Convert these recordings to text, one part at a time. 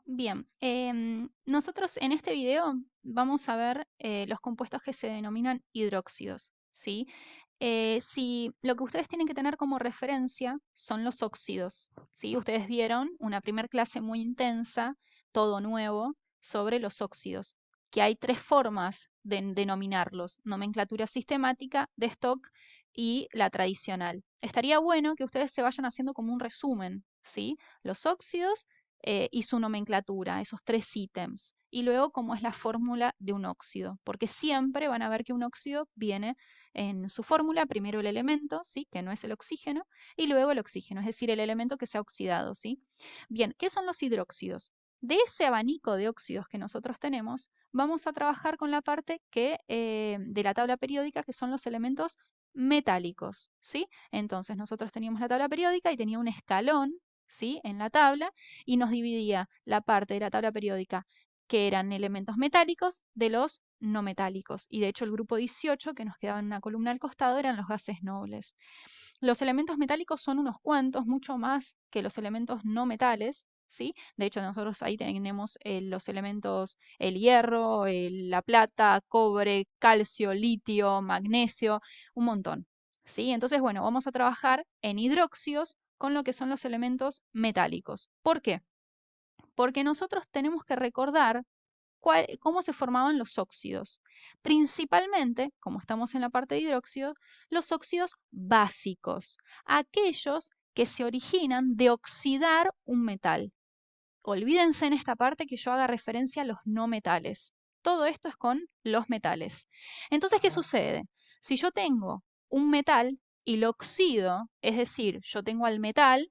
Bien, nosotros en este video vamos a ver los compuestos que se denominan hidróxidos, ¿sí? Si lo que ustedes tienen que tener como referencia son los óxidos, ¿sí? Ustedes vieron una primer clase muy intensa, todo nuevo, sobre los óxidos, que hay tres formas de denominarlos: nomenclatura sistemática, de stock y la tradicional. Estaría bueno que ustedes se vayan haciendo como un resumen, ¿sí? Los óxidos y su nomenclatura, esos tres ítems. Y luego cómo es la fórmula de un óxido, porque siempre van a ver que un óxido viene en su fórmula, primero el elemento, ¿sí? Que no es el oxígeno, y luego el oxígeno, es decir, el elemento que se ha oxidado, ¿sí? Bien, ¿qué son los hidróxidos? De ese abanico de óxidos que nosotros tenemos, vamos a trabajar con la parte de la tabla periódica, que son los elementos metálicos, ¿sí? Entonces nosotros teníamos la tabla periódica y tenía un escalón, ¿sí? En la tabla, y nos dividía la parte de la tabla periódica que eran elementos metálicos de los no metálicos. Y de hecho el grupo 18, que nos quedaba en una columna al costado, eran los gases nobles. Los elementos metálicos son unos cuantos, mucho más que los elementos no metales, ¿sí? De hecho nosotros ahí tenemos los elementos, el hierro, la plata, cobre, calcio, litio, magnesio, un montón, ¿sí? Entonces, bueno, vamos a trabajar en hidróxidos con lo que son los elementos metálicos. ¿Por qué? Porque nosotros tenemos que recordar cómo se formaban los óxidos. Principalmente, como estamos en la parte de hidróxidos, los óxidos básicos, aquellos que se originan de oxidar un metal. Olvídense en esta parte que yo haga referencia a los no metales. Todo esto es con los metales. Entonces, ¿qué sucede? Si yo tengo un metal y lo oxido, es decir, yo tengo al metal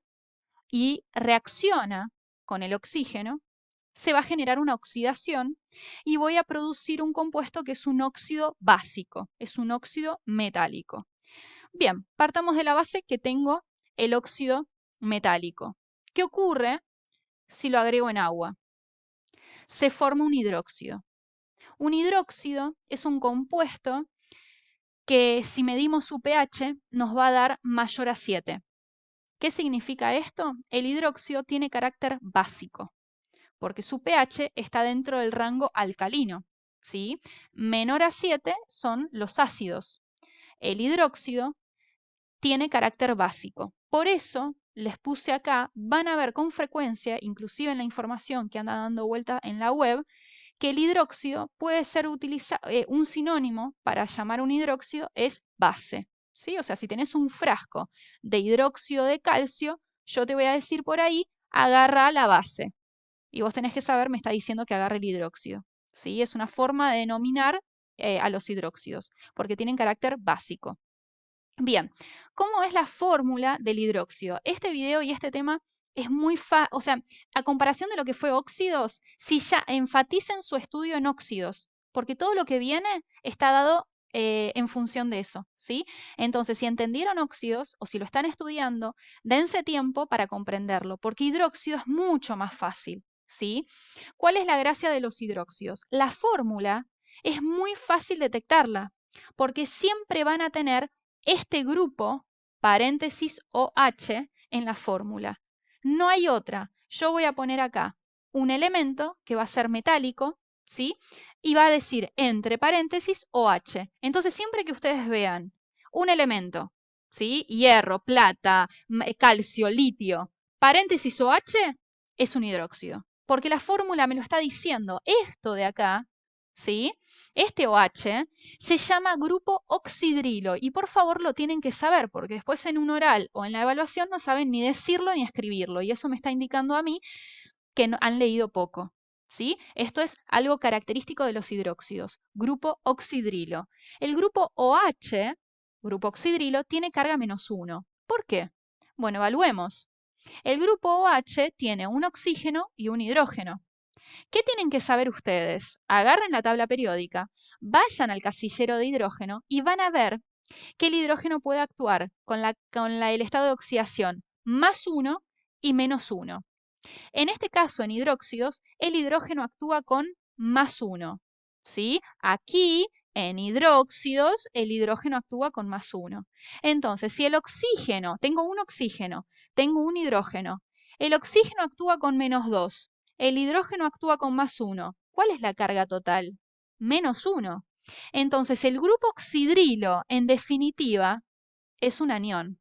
y reacciona con el oxígeno, se va a generar una oxidación y voy a producir un compuesto que es un óxido básico, es un óxido metálico. Bien, partamos de la base que tengo el óxido metálico. ¿Qué ocurre si lo agrego en agua? Se forma un hidróxido. Un hidróxido es un compuesto que, si medimos su pH, nos va a dar mayor a 7. ¿Qué significa esto? El hidróxido tiene carácter básico, porque su pH está dentro del rango alcalino, ¿sí? Menor a 7 son los ácidos. El hidróxido tiene carácter básico. Por eso les puse acá, van a ver con frecuencia, inclusive en la información que anda dando vuelta en la web, que el hidróxido puede ser un sinónimo para llamar un hidróxido es base, ¿sí? O sea, si tenés un frasco de hidróxido de calcio, yo te voy a decir por ahí, agarra la base. Y vos tenés que saber, me está diciendo que agarre el hidróxido, ¿sí? Es una forma de denominar a los hidróxidos, porque tienen carácter básico. Bien, ¿cómo es la fórmula del hidróxido? Este video y este tema es muy o sea, a comparación de lo que fue óxidos, si ya enfaticen su estudio en óxidos, porque todo lo que viene está dado en función de eso, ¿sí? Entonces, si entendieron óxidos o si lo están estudiando, dense tiempo para comprenderlo, porque hidróxido es mucho más fácil, ¿sí? ¿Cuál es la gracia de los hidróxidos? La fórmula es muy fácil detectarla, porque siempre van a tener este grupo, paréntesis OH, en la fórmula. No hay otra. Yo voy a poner acá un elemento que va a ser metálico, ¿sí? Y va a decir entre paréntesis OH. Entonces, siempre que ustedes vean un elemento, ¿sí? Hierro, plata, calcio, litio, paréntesis OH, es un hidróxido. Porque la fórmula me lo está diciendo. Esto de acá, ¿sí? Este OH se llama grupo oxidrilo y por favor lo tienen que saber porque después en un oral o en la evaluación no saben ni decirlo ni escribirlo y eso me está indicando a mí que no, han leído poco. ¿Sí? Esto es algo característico de los hidróxidos, grupo oxidrilo. El grupo OH, grupo oxidrilo, tiene carga -1. ¿Por qué? Bueno, evaluemos. El grupo OH tiene un oxígeno y un hidrógeno. ¿Qué tienen que saber ustedes? Agarren la tabla periódica, vayan al casillero de hidrógeno y van a ver que el hidrógeno puede actuar el estado de oxidación +1 y -1. En este caso, en hidróxidos, el hidrógeno actúa con +1. ¿Sí? Aquí, en hidróxidos, el hidrógeno actúa con +1. Entonces, si el oxígeno, tengo un hidrógeno, el oxígeno actúa con -2. El hidrógeno actúa con +1. ¿Cuál es la carga total? -1. Entonces, el grupo oxidrilo, en definitiva, es un anión,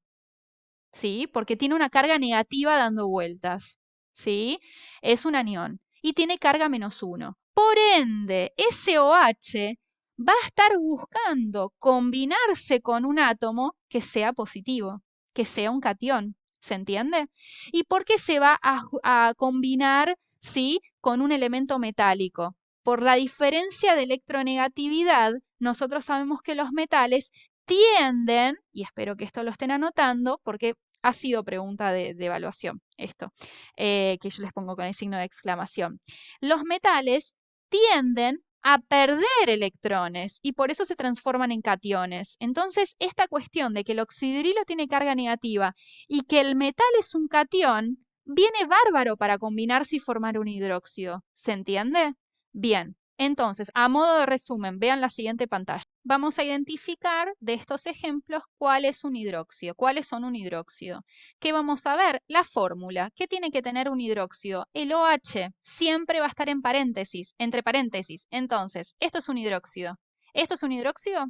¿sí? Porque tiene una carga negativa dando vueltas, ¿sí? Es un anión y tiene carga -1. Por ende, SOH va a estar buscando combinarse con un átomo que sea positivo, que sea un catión, ¿se entiende? ¿Y por qué se va a combinar, ¿sí? Con un elemento metálico? Por la diferencia de electronegatividad, nosotros sabemos que los metales tienden, y espero que esto lo estén anotando, porque ha sido pregunta de evaluación esto, que yo les pongo con el signo de exclamación. Los metales tienden a perder electrones y por eso se transforman en cationes. Entonces, esta cuestión de que el oxidrilo tiene carga negativa y que el metal es un catión, viene bárbaro para combinarse y formar un hidróxido. ¿Se entiende? Bien, entonces, a modo de resumen, vean la siguiente pantalla. Vamos a identificar de estos ejemplos cuál es un hidróxido, cuáles son un hidróxido. ¿Qué vamos a ver? La fórmula. ¿Qué tiene que tener un hidróxido? El OH siempre va a estar en paréntesis, entre paréntesis. Entonces, ¿esto es un hidróxido? ¿Esto es un hidróxido?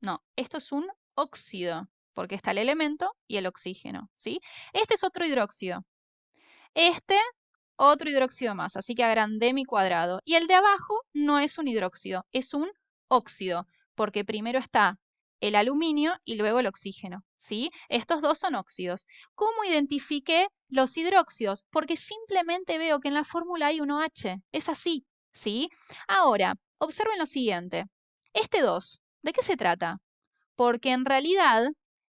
No, esto es un óxido, porque está el elemento y el oxígeno, ¿sí? Este es otro hidróxido. Este, otro hidróxido más, así que agrandé mi cuadrado. Y el de abajo no es un hidróxido, es un óxido, porque primero está el aluminio y luego el oxígeno, ¿sí? Estos dos son óxidos. ¿Cómo identifiqué los hidróxidos? Porque simplemente veo que en la fórmula hay un OH, es así, ¿sí? Ahora, observen lo siguiente. Este 2, ¿de qué se trata? Porque en realidad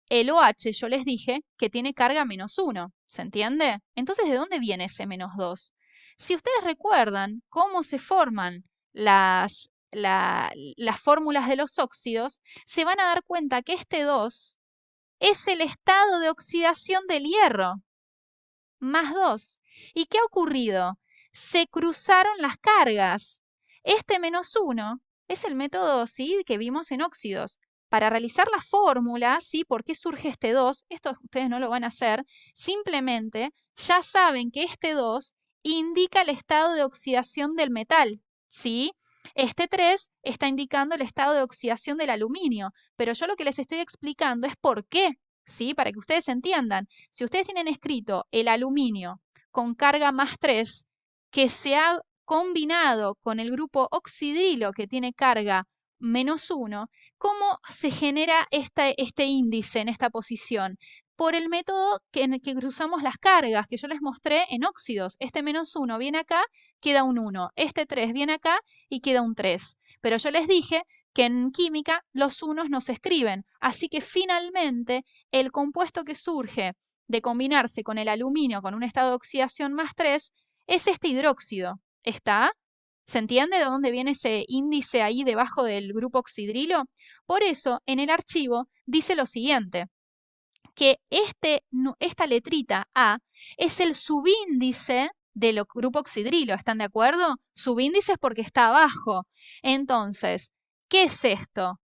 el OH yo les dije que tiene carga -1, ¿se entiende? Entonces, ¿de dónde viene ese -2? Si ustedes recuerdan cómo se forman las fórmulas de los óxidos, se van a dar cuenta que este 2 es el estado de oxidación del hierro, +2. ¿Y qué ha ocurrido? Se cruzaron las cargas. Este -1 es el método, ¿sí?, que vimos en óxidos. Para realizar la fórmula, ¿sí?, ¿por qué surge este 2? Esto ustedes no lo van a hacer. Simplemente ya saben que este 2 indica el estado de oxidación del metal, ¿sí? Este 3 está indicando el estado de oxidación del aluminio. Pero yo lo que les estoy explicando es por qué, ¿sí? Para que ustedes entiendan. Si ustedes tienen escrito el aluminio con carga +3, que se ha combinado con el grupo oxidrilo que tiene carga -1, ¿cómo se genera este índice en esta posición? Por el método en el que cruzamos las cargas, que yo les mostré en óxidos. Este -1 viene acá, queda un 1. Este 3 viene acá y queda un 3. Pero yo les dije que en química los unos no se escriben. Así que finalmente el compuesto que surge de combinarse con el aluminio con un estado de oxidación +3 es este hidróxido. ¿Está? ¿Se entiende de dónde viene ese índice ahí debajo del grupo oxidrilo? Por eso, en el archivo dice lo siguiente, que esta letrita A es el subíndice del grupo oxidrilo, ¿están de acuerdo? Subíndice es porque está abajo. Entonces, ¿qué es esto?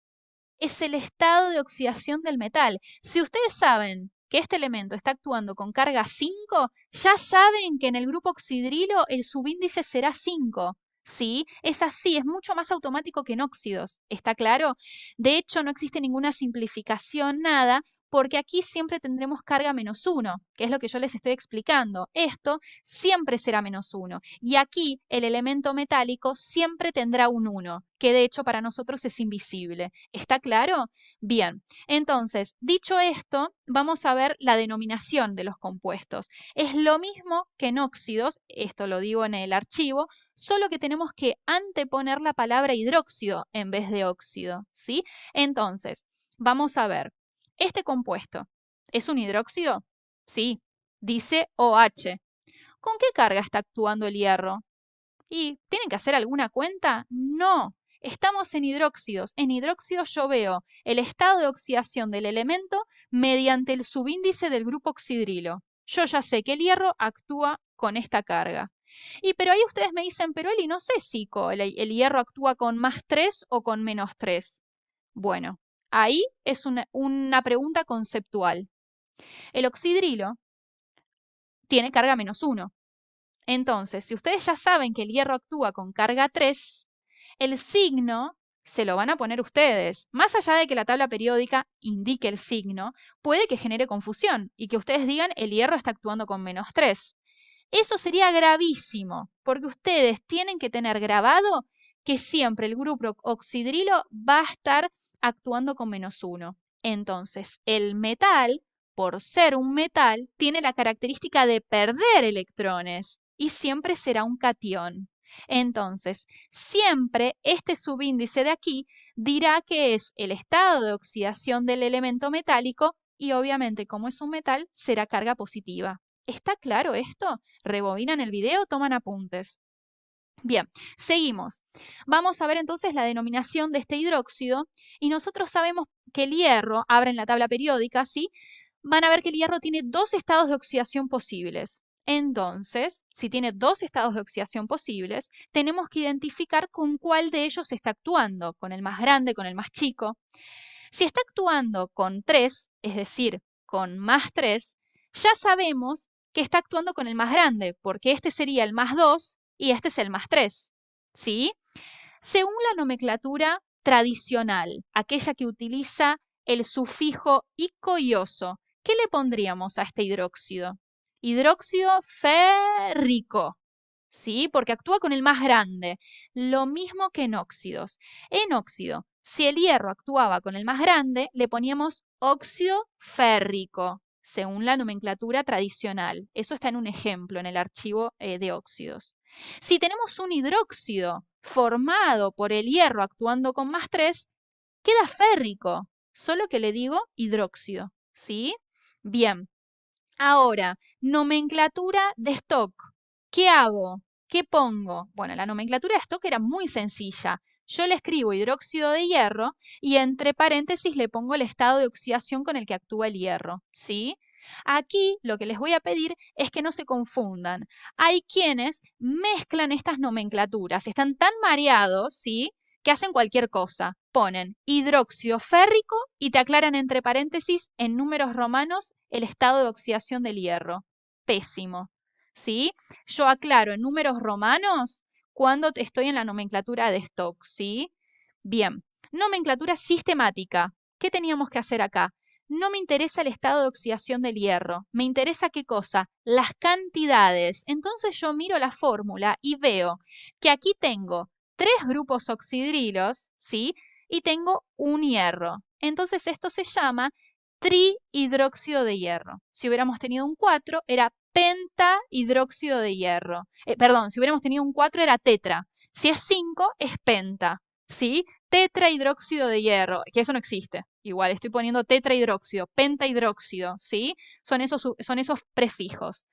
Es el estado de oxidación del metal. Si ustedes saben que este elemento está actuando con carga 5, ya saben que en el grupo oxidrilo el subíndice será 5. ¿Sí? Es así, es mucho más automático que en óxidos. ¿Está claro? De hecho, no existe ninguna simplificación, nada, porque aquí siempre tendremos carga -1, que es lo que yo les estoy explicando. Esto siempre será -1. Y aquí el elemento metálico siempre tendrá un 1, que de hecho para nosotros es invisible. ¿Está claro? Bien, entonces, dicho esto, vamos a ver la denominación de los compuestos. Es lo mismo que en óxidos, esto lo digo en el archivo, solo que tenemos que anteponer la palabra hidróxido en vez de óxido, ¿sí? Entonces, vamos a ver. Este compuesto, ¿es un hidróxido? Sí, dice OH. ¿Con qué carga está actuando el hierro? ¿Y tienen que hacer alguna cuenta? No. Estamos en hidróxidos. En hidróxidos yo veo el estado de oxidación del elemento mediante el subíndice del grupo oxidrilo. Yo ya sé que el hierro actúa con esta carga. Pero ahí ustedes me dicen, pero Eli, no sé si el hierro actúa con +3 o con -3. Bueno, ahí es una pregunta conceptual. El oxidrilo tiene carga -1. Entonces, si ustedes ya saben que el hierro actúa con carga 3, el signo se lo van a poner ustedes. Más allá de que la tabla periódica indique el signo, puede que genere confusión y que ustedes digan el hierro está actuando con -3. Eso sería gravísimo, porque ustedes tienen que tener grabado que siempre el grupo oxidrilo va a estar actuando con -1. Entonces, el metal, por ser un metal, tiene la característica de perder electrones y siempre será un catión. Entonces, siempre este subíndice de aquí dirá que es el estado de oxidación del elemento metálico y obviamente como es un metal será carga positiva. ¿Está claro esto? Rebobinan el video, toman apuntes. Bien, seguimos. Vamos a ver entonces la denominación de este hidróxido y nosotros sabemos que el hierro, abren la tabla periódica, ¿sí? Van a ver que el hierro tiene dos estados de oxidación posibles. Entonces, si tiene dos estados de oxidación posibles, tenemos que identificar con cuál de ellos está actuando, con el más grande, con el más chico. Si está actuando con 3, es decir, con +3, ya sabemos que está actuando con el más grande, porque este sería el +2 y este es el +3. ¿Sí? Según la nomenclatura tradicional, aquella que utiliza el sufijo ico y oso, ¿qué le pondríamos a este hidróxido? Hidróxido férrico. ¿Sí? Porque actúa con el más grande. Lo mismo que en óxidos. En óxido, si el hierro actuaba con el más grande, le poníamos óxido férrico, según la nomenclatura tradicional. Eso está en un ejemplo en el archivo de óxidos. Si tenemos un hidróxido formado por el hierro actuando con +3, queda férrico, solo que le digo hidróxido. ¿Sí? Bien. Ahora, nomenclatura de stock. ¿Qué hago? ¿Qué pongo? Bueno, la nomenclatura de stock era muy sencilla. Yo le escribo hidróxido de hierro y entre paréntesis le pongo el estado de oxidación con el que actúa el hierro, ¿sí? Aquí lo que les voy a pedir es que no se confundan. Hay quienes mezclan estas nomenclaturas, están tan mareados, ¿sí? Que hacen cualquier cosa. Ponen hidróxido férrico y te aclaran entre paréntesis en números romanos el estado de oxidación del hierro. Pésimo. ¿Sí? Yo aclaro en números romanos cuando estoy en la nomenclatura de stock. ¿Sí? Bien. Nomenclatura sistemática. ¿Qué teníamos que hacer acá? No me interesa el estado de oxidación del hierro. Me interesa qué cosa? Las cantidades. Entonces yo miro la fórmula y veo que aquí tengo 3 grupos oxidrilos, ¿sí? Y tengo un hierro. Entonces esto se llama trihidróxido de hierro. Si hubiéramos tenido un 4, era pentahidróxido de hierro. Perdón, si hubiéramos tenido un 4 era tetra. Si es 5 es penta, ¿sí? Tetrahidróxido de hierro, que eso no existe. Igual estoy poniendo tetrahidróxido, pentahidróxido, ¿sí? Son esos prefijos.